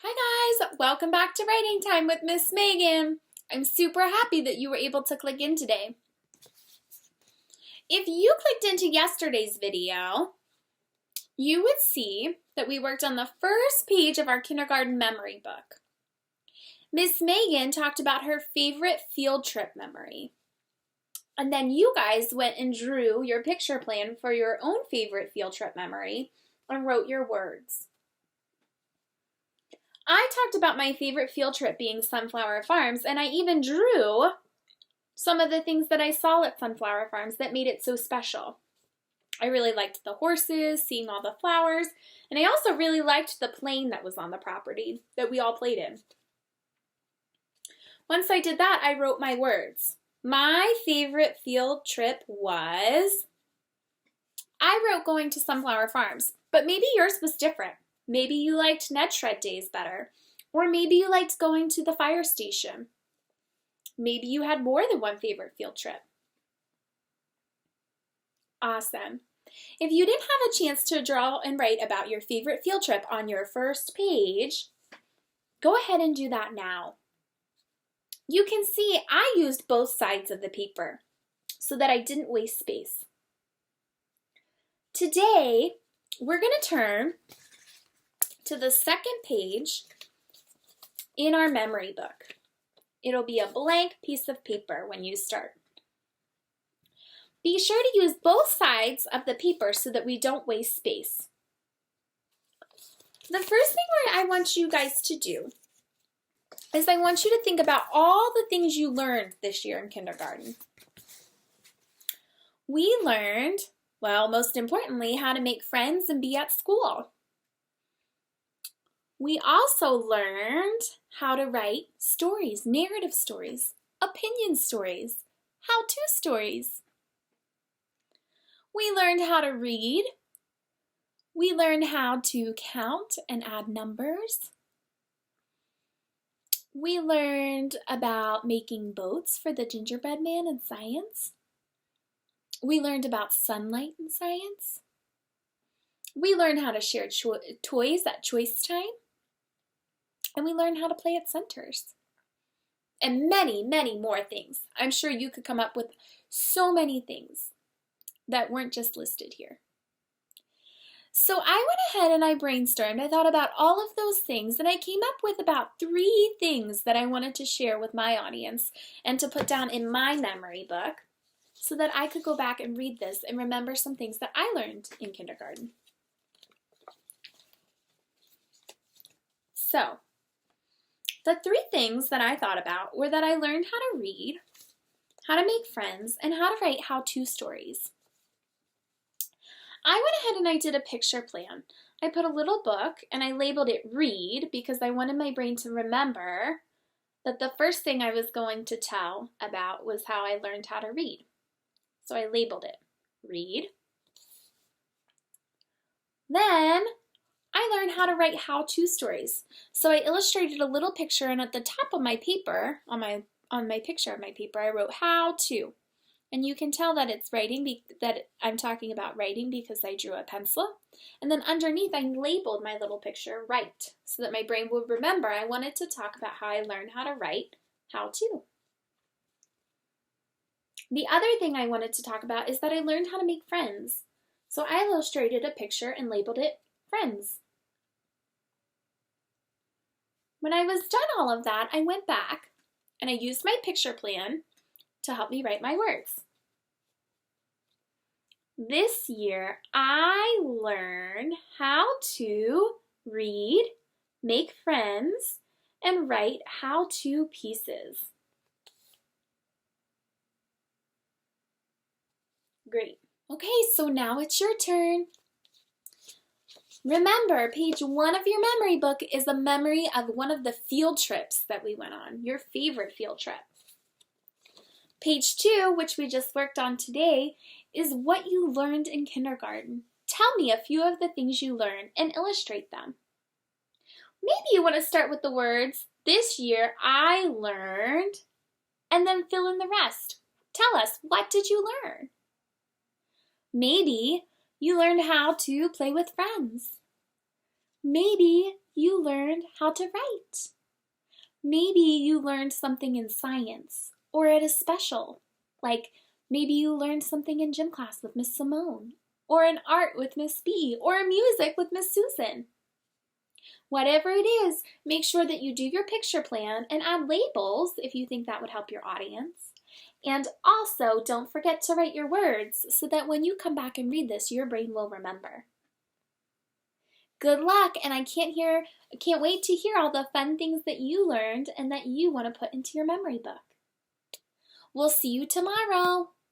Hi guys, welcome back to Writing Time with Miss Megan. I'm super happy that you were able to click in today. If you clicked into yesterday's video, you would see that we worked on the first page of our kindergarten memory book. Miss Megan talked about her favorite field trip memory. And then you guys went and drew your picture plan for your own favorite field trip memory and wrote your words. I talked about my favorite field trip being Sunflower Farms, and I even drew some of the things that I saw at Sunflower Farms that made it so special. I really liked the horses, seeing all the flowers, and I also really liked the plane that was on the property that we all played in. Once I did that, I wrote my words. My favorite field trip was, I wrote going to Sunflower Farms, but maybe yours was different. Maybe you liked Ned Shred Days better, or maybe you liked going to the fire station. Maybe you had more than one favorite field trip. Awesome. If you didn't have a chance to draw and write about your favorite field trip on your first page, go ahead and do that now. You can see I used both sides of the paper so that I didn't waste space. Today, we're going to turn to the second page in our memory book. It'll be a blank piece of paper when you start. Be sure to use both sides of the paper so that we don't waste space. The first thing I want you guys to do is I want you to think about all the things you learned this year in kindergarten. We learned, well, most importantly, how to make friends and be at school. We also learned how to write stories, narrative stories, opinion stories, how-to stories. We learned how to read. We learned how to count and add numbers. We learned about making boats for the gingerbread man in science. We learned about sunlight in science. We learned how to share toys at choice time. And we learned how to play at centers. And many, many more things. I'm sure you could come up with so many things that weren't just listed here. So I went ahead and I brainstormed. I thought about all of those things and I came up with about 3 things that I wanted to share with my audience and to put down in my memory book so that I could go back and read this and remember some things that I learned in kindergarten. So, the 3 things that I thought about were that I learned how to read, how to make friends, and how to write how-to stories. I went ahead and I did a picture plan. I put a little book and I labeled it Read because I wanted my brain to remember that the first thing I was going to tell about was how I learned how to read. So I labeled it Read. Then I learned how to write how-to stories. So I illustrated a little picture and at the top of my paper, on my picture of my paper, I wrote how to. And you can tell that it's writing, that I'm talking about writing because I drew a pencil. And then underneath I labeled my little picture Write so that my brain would remember I wanted to talk about how I learned how to write how to. The other thing I wanted to talk about is that I learned how to make friends. So I illustrated a picture and labeled it Friends. When I was done all of that, I went back and I used my picture plan to help me write my words. This year, I learned how to read, make friends, and write how-to pieces. Great. Okay, so now it's your turn. Remember, page 1 of your memory book is a memory of one of the field trips that we went on, your favorite field trip. Page 2, which we just worked on today, is what you learned in kindergarten. Tell me a few of the things you learned and illustrate them. Maybe you want to start with the words, this year I learned, and then fill in the rest. Tell us, what did you learn? Maybe you learned how to play with friends. Maybe you learned how to write. Maybe you learned something in science or at a special, like maybe you learned something in gym class with Miss Simone, or in art with Miss B, or in music with Miss Susan. Whatever it is, make sure that you do your picture plan and add labels if you think that would help your audience. And also, don't forget to write your words so that when you come back and read this, your brain will remember. Good luck, and I can't wait to hear all the fun things that you learned and that you want to put into your memory book. We'll see you tomorrow.